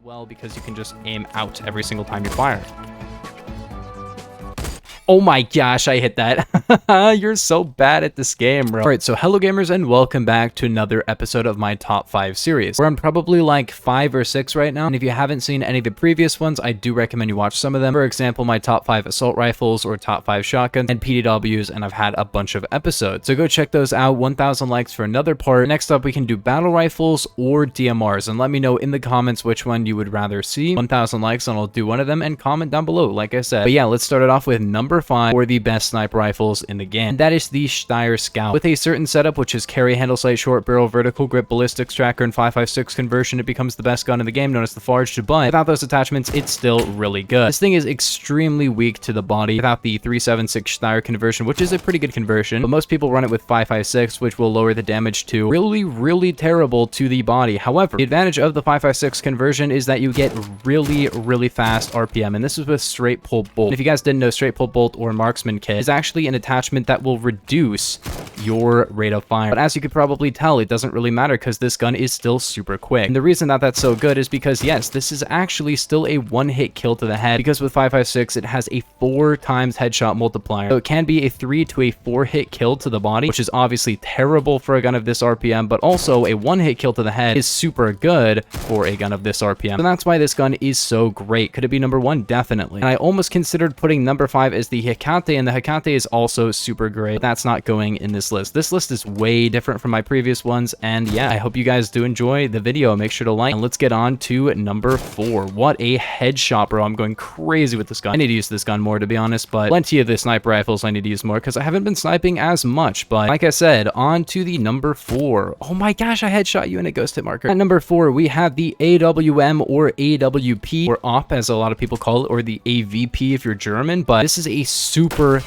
well because you can just aim out every single time you fire. Oh my gosh, I hit that. You're so bad at this game, bro. Alright, so hello gamers and welcome back to another episode of my top 5 series. We're on probably like 5 or 6 right now, and if you haven't seen any of the previous ones, I do recommend you watch some of them. For example, my top 5 assault rifles or top 5 shotguns and PDWs, and I've had a bunch of episodes. So go check those out. 1,000 likes for another part. Next up, we can do battle rifles or DMRs, and let me know in the comments which one you would rather see. 1,000 likes and I'll do one of them, and comment down below, like I said. But yeah, let's start it off with number 5 for the best sniper rifles in the game. And that is the Schneier Scout. With a certain setup, which is carry, handle sight, short barrel, vertical grip, ballistics tracker, and 5.56 conversion, it becomes the best gun in the game, known as the Forged, but without those attachments, it's still really good. This thing is extremely weak to the body without the 3.76 Schneier conversion, which is a pretty good conversion, but most people run it with 5.56, which will lower the damage to really terrible to the body. However, the advantage of the 5.56 conversion is that you get really fast RPM, and this is with straight pull bolt. And if you guys didn't know, straight pull bolt or marksman kit is actually an attachment that will reduce your rate of fire. But as you could probably tell, it doesn't really matter because this gun is still super quick. And the reason that that's so good is because, yes, this is actually still a one-hit kill to the head, because with 5.56, it has a 4 times headshot multiplier. So it can be a 3 to a 4-hit kill to the body, which is obviously terrible for a gun of this RPM, but also a 1-hit kill to the head is super good for a gun of this RPM. So that's why this gun is so great. Could it be number 1? Definitely. And I almost considered putting number 5 as the Hikate, and the Hikate is also super great, but that's not going in this list. This list is way different from my previous ones, and yeah, I hope you guys do enjoy the video. Make sure to like, and let's get on to number 4. What a headshot, bro. I'm going crazy with this gun. I need to use this gun more, to be honest, but plenty of the sniper rifles I need to use more because I haven't been sniping as much. But like I said, on to the number 4. Oh my gosh, I headshot you in a ghost hit marker. At number 4, we have the AWM or AWP, or OP as a lot of people call it, or the AVP if you're German, but this is a super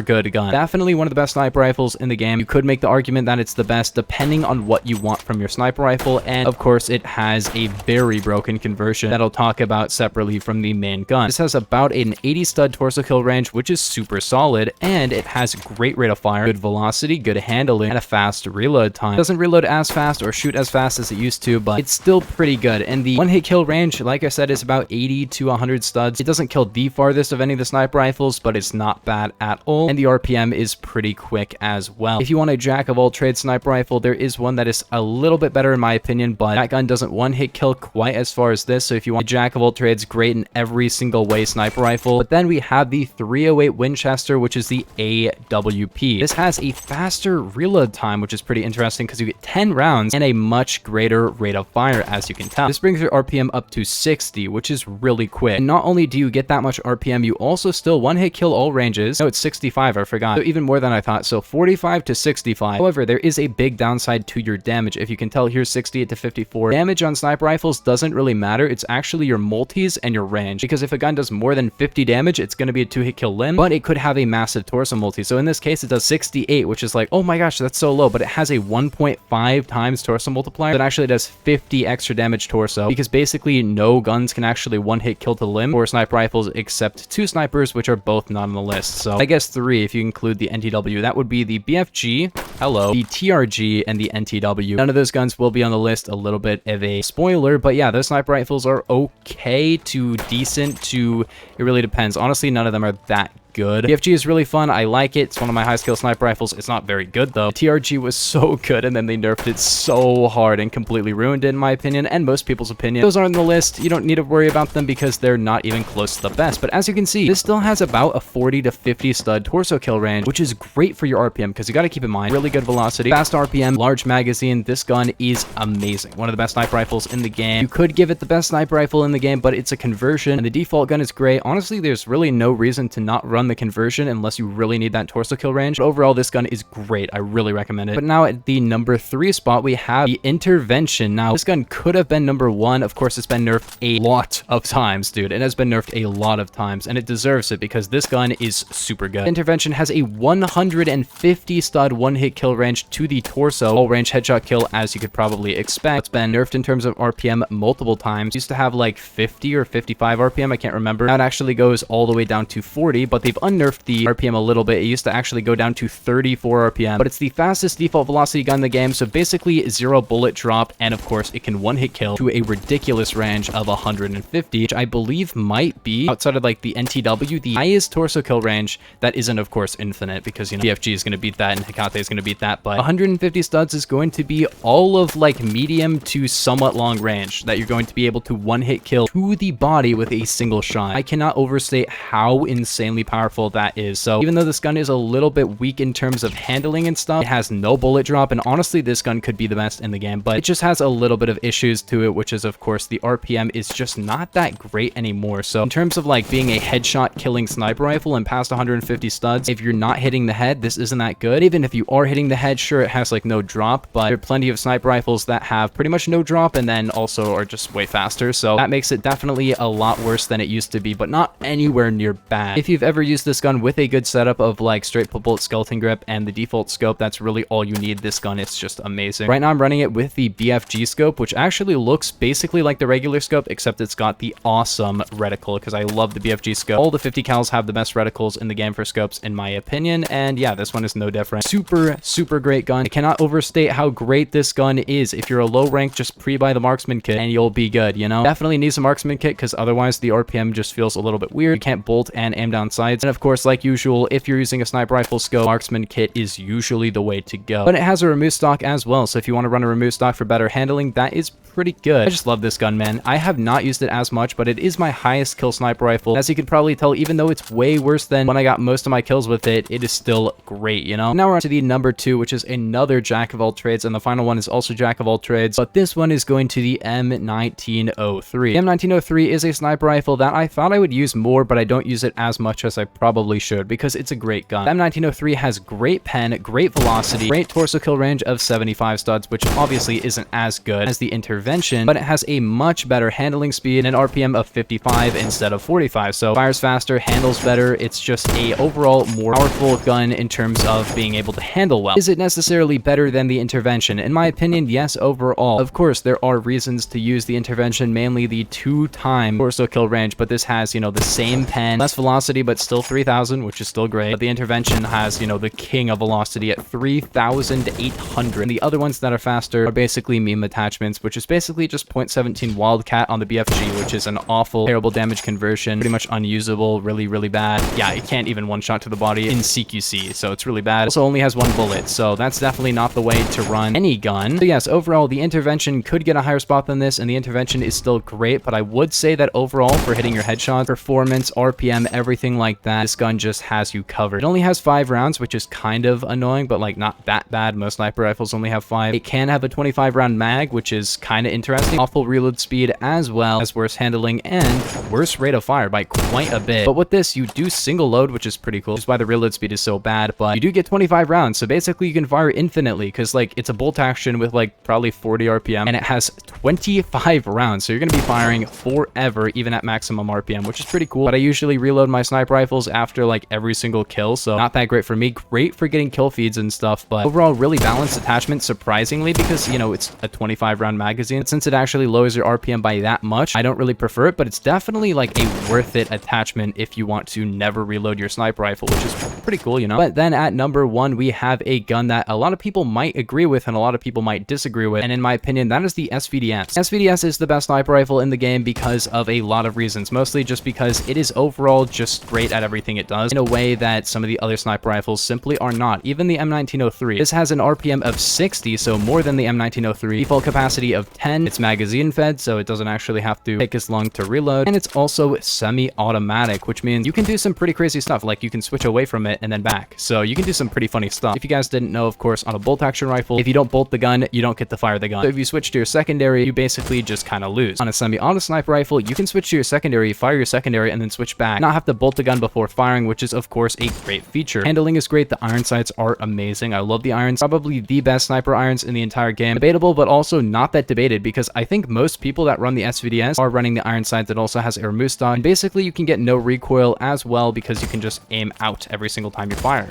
good gun. Definitely one of the best sniper rifles in the game. You could make the argument that it's the best depending on what you want from your sniper rifle, and of course it has a very broken conversion that I'll talk about separately from the main gun. This has about an 80 stud torso kill range, which is super solid, and it has great rate of fire, good velocity, good handling, and a fast reload time. It doesn't reload as fast or shoot as fast as it used to, but it's still pretty good. And the one-hit kill range, like I said, is about 80 to 100 studs. It doesn't kill the farthest of any of the sniper rifles, but it's not bad at all, and the RPM is pretty quick as well. If you want a jack of all trades sniper rifle, there is one that is a little bit better in my opinion, but that gun doesn't one-hit kill quite as far as this. So if you want a jack of all trades, great in every single way sniper rifle. But then we have the 308 Winchester, which is the AWP. This has a faster reload time, which is pretty interesting because you get 10 rounds and a much greater rate of fire, as you can tell. This brings your RPM up to 60, which is really quick. And not only do you get that much RPM, you also still one-hit kill all ranges. No, it's 65, I forgot. So even more than I thought. So 45 to 65. However, there is a big downside to your damage. If you can tell here, 68 to 54. Damage on sniper rifles doesn't really matter. It's actually your multis and your range. Because if a gun does more than 50 damage, it's going to be a 2-hit kill limb, but it could have a massive torso multi. So in this case, it does 68, which is like, oh my gosh, that's so low, but it has a 1.5 times torso multiplier that actually does 50 extra damage torso, because basically no guns can actually one-hit kill to limb for sniper rifles except 2 snipers, which are both not on the list. So I guess 3 if you include the NTW. That would be the BFG, hello, the TRG, and the NTW. None of those guns will be on the list. A little bit of a spoiler, but yeah, those sniper rifles are okay to decent to, it really depends. Honestly, none of them are that good. BFG is really fun. I like it. It's one of my high skill sniper rifles. It's not very good though. TRG was so good, and then they nerfed it so hard and completely ruined it in my opinion, and most people's opinion. Those aren't on the list. You don't need to worry about them because they're not even close to the best. But as you can see, this still has about a 40 to 50 stud torso kill range, which is great for your RPM because you got to keep in mind, really good velocity, fast RPM, large magazine. This gun is amazing. One of the best sniper rifles in the game. You could give it the best sniper rifle in the game, but it's a conversion, and the default gun is great. Honestly, there's really no reason to not run the conversion unless you really need that torso kill range. But overall, this gun is great. I really recommend it. But now at the number 3 spot, we have the Intervention. Now, this gun could have been number 1. Of course, it's been nerfed a lot of times, dude. It has been nerfed a lot of times, and it deserves it because this gun is super good. Intervention has a 150 stud one-hit kill range to the torso, all range headshot kill, as you could probably expect. It's been nerfed in terms of RPM multiple times. It used to have like 50 or 55 RPM, I can't remember. Now it actually goes all the way down to 40, but they've unnerfed the RPM a little bit. It used to actually go down to 34 RPM, but it's the fastest default velocity gun in the game, so basically 0 bullet drop, and of course it can one-hit kill to a ridiculous range of 150, which I believe might be, outside of like the NTW, the highest torso kill range that isn't of course infinite, because you know BFG is going to beat that and Hecate is going to beat that, but 150 studs is going to be all of like medium to somewhat long range that you're going to be able to one-hit kill to the body with a single shot. I cannot overstate how insanely powerful that is. So even though this gun is a little bit weak in terms of handling and stuff, it has no bullet drop, and honestly this gun could be the best in the game, but it just has a little bit of issues to it, which is of course the RPM is just not that great anymore. So in terms of like being a headshot killing sniper rifle and past 150 studs, if you're not hitting the head, this isn't that good. Even if you are hitting the head, sure, it has like no drop, but there are plenty of sniper rifles that have pretty much no drop and then also are just way faster, so that makes it definitely a lot worse than it used to be, but not anywhere near bad. If you've ever used this gun with a good setup of like straight bullet skeleton grip and the default scope, that's really all you need. This gun is just amazing. Right now I'm running it with the BFG scope, which actually looks basically like the regular scope, except it's got the awesome reticle, because I love the BFG scope. All the 50 cals have the best reticles in the game for scopes in my opinion, and yeah, this one is no different. Super great gun. I cannot overstate how great this gun is. If you're a low rank, just pre-buy the marksman kit and you'll be good, you know? Definitely needs a marksman kit, because otherwise the RPM just feels a little bit weird. You can't bolt and aim down sights, and of course, like usual, if you're using a sniper rifle scope, marksman kit is usually the way to go. But it has a remove stock as well, so if you want to run a remove stock for better handling, that is pretty good. I just love this gun, man. I have not used it as much, but it is my highest kill sniper rifle. As you can probably tell, even though it's way worse than when I got most of my kills with it, it is still great, you know? Now we're on to the number 2, which is another jack of all trades, and the final one is also jack of all trades, but this one is going to the M1903. The M1903 is a sniper rifle that I thought I would use more, but I don't use it as much as I probably should, because it's a great gun. The M1903 has great pen, great velocity, great torso kill range of 75 studs, which obviously isn't as good as the intervention, but it has a much better handling speed and an RPM of 55 instead of 45, so fires faster, handles better. It's just a overall more powerful gun in terms of being able to handle well. Is it necessarily better than the intervention? In my opinion, yes, overall. Of course, there are reasons to use the intervention, mainly the 2-time torso kill range, but this has, you know, the same pen, less velocity, but still 3,000, which is still great. But the intervention has, you know, the king of velocity at 3,800. And the other ones that are faster are basically meme attachments, which is basically just 0.17 Wildcat on the BFG, which is an awful, terrible damage conversion, pretty much unusable, really bad. Yeah, it can't even one-shot to the body in CQC, so it's really bad. Also only has 1 bullet, so that's definitely not the way to run any gun. So yes, overall, the intervention could get a higher spot than this, and the intervention is still great, but I would say that overall, for hitting your headshots, performance, RPM, everything like that, this gun just has you covered. It only has 5 rounds, which is kind of annoying, but like not that bad. Most sniper rifles only have 5. It can have a 25 round mag, which is kind of interesting. Awful reload speed, as well as worse handling and worse rate of fire by quite a bit. But with this, you do single load, which is pretty cool, which is why the reload speed is so bad, but you do get 25 rounds, so basically you can fire infinitely, because like it's a bolt action with like probably 40 RPM, and it has 25 rounds, so you're going to be firing forever, even at maximum RPM, which is pretty cool. But I usually reload my sniper rifles after like every single kill, so not that great for me. Great for getting kill feeds and stuff, but overall really balanced attachment, surprisingly, because you know it's a 25 round magazine. Since it actually lowers your RPM by that much, I don't really prefer it, but it's definitely like a worth it attachment if you want to never reload your sniper rifle, which is pretty cool, you know? But then at number 1, we have a gun that a lot of people might agree with and a lot of people might disagree with, and in my opinion, that is the SVDS. SVDS is the best sniper rifle in the game because of a lot of reasons, mostly just because it is overall just great at everything it does in a way that some of the other sniper rifles simply are not. Even the M1903. This has an RPM of 60, so more than the M1903. Default capacity of 10. It's magazine fed, so it doesn't actually have to take as long to reload, and it's also semi-automatic, which means you can do some pretty crazy stuff, like you can switch away from it and then back, so you can do some pretty funny stuff. If you guys didn't know, of course, on a bolt action rifle, if you don't bolt the gun, you don't get to fire the gun. So if you switch to your secondary, you basically just kind of lose. On a semi-auto sniper rifle, you can switch to your secondary, fire your secondary, and then switch back, not have to bolt the gun before firing, which is of course a great feature. Handling is great. The iron sights are amazing. I love the irons, probably the best sniper irons in the entire game. Debatable, but also not that debated, because I think most people that run the SVDS are running the iron sight that also has air musta, and basically you can get no recoil as well because you can just aim out every single time you fire.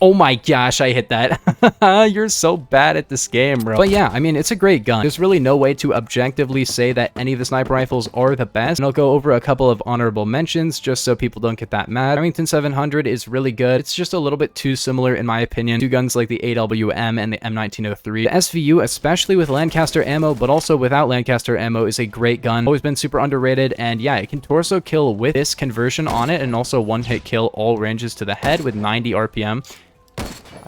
Oh my gosh, I hit that. You're so bad at this game, bro. But yeah, I mean, it's a great gun. There's really no way to objectively say that any of the sniper rifles are the best. And I'll go over a couple of honorable mentions just so people don't get that mad. Remington 700 is really good. It's just a little bit too similar, in my opinion, to guns like the AWM and the M1903. The SVU, especially with Lancaster ammo, but also without Lancaster ammo, is a great gun. Always been super underrated. And yeah, it can torso kill with this conversion on it, and also one-hit kill all ranges to the head with 90 RPM.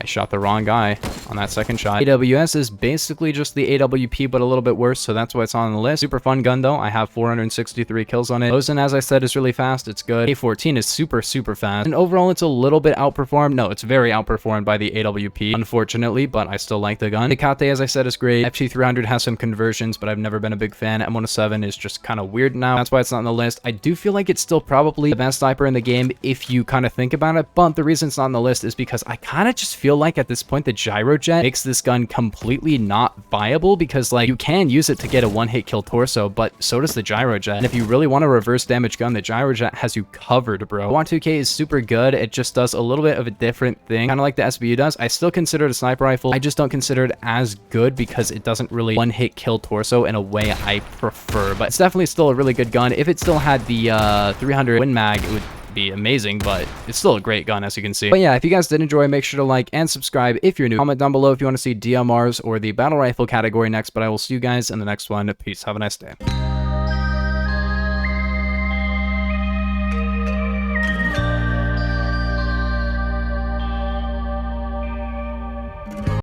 I shot the wrong guy on that second shot. AWS is basically just the AWP, but a little bit worse, so that's why it's on the list. Super fun gun, though. I have 463 kills on it. Mosin, as I said, is really fast. It's good. A14 is super fast. And overall, it's a little bit outperformed. No, it's very outperformed by the AWP, unfortunately, but I still like the gun. Tecate, as I said, is great. FT300 has some conversions, but I've never been a big fan. M107 is just kind of weird now. That's why it's not on the list. I do feel like it's still probably the best sniper in the game if you kind of think about it, but the reason it's not on the list is because I kind of just feel like at this point the gyrojet makes this gun completely not viable, because like you can use it to get a one-hit kill torso, but so does the gyrojet. And if you really want a reverse damage gun, the gyrojet has you covered, bro. 1-2K is super good. It just does a little bit of a different thing, kind of like the SBU does. I still consider it a sniper rifle. I just don't consider it as good because it doesn't really one-hit kill torso in a way I prefer, but it's definitely still a really good gun. If it still had the 300 Win Mag, it would be amazing, but it's still a great gun, as you can see. But yeah, if you guys did enjoy, make sure to like and subscribe if you're new. Comment down below if you want to see DMRs or the battle rifle category next, but I will see you guys in the next one. Peace. Have a nice day.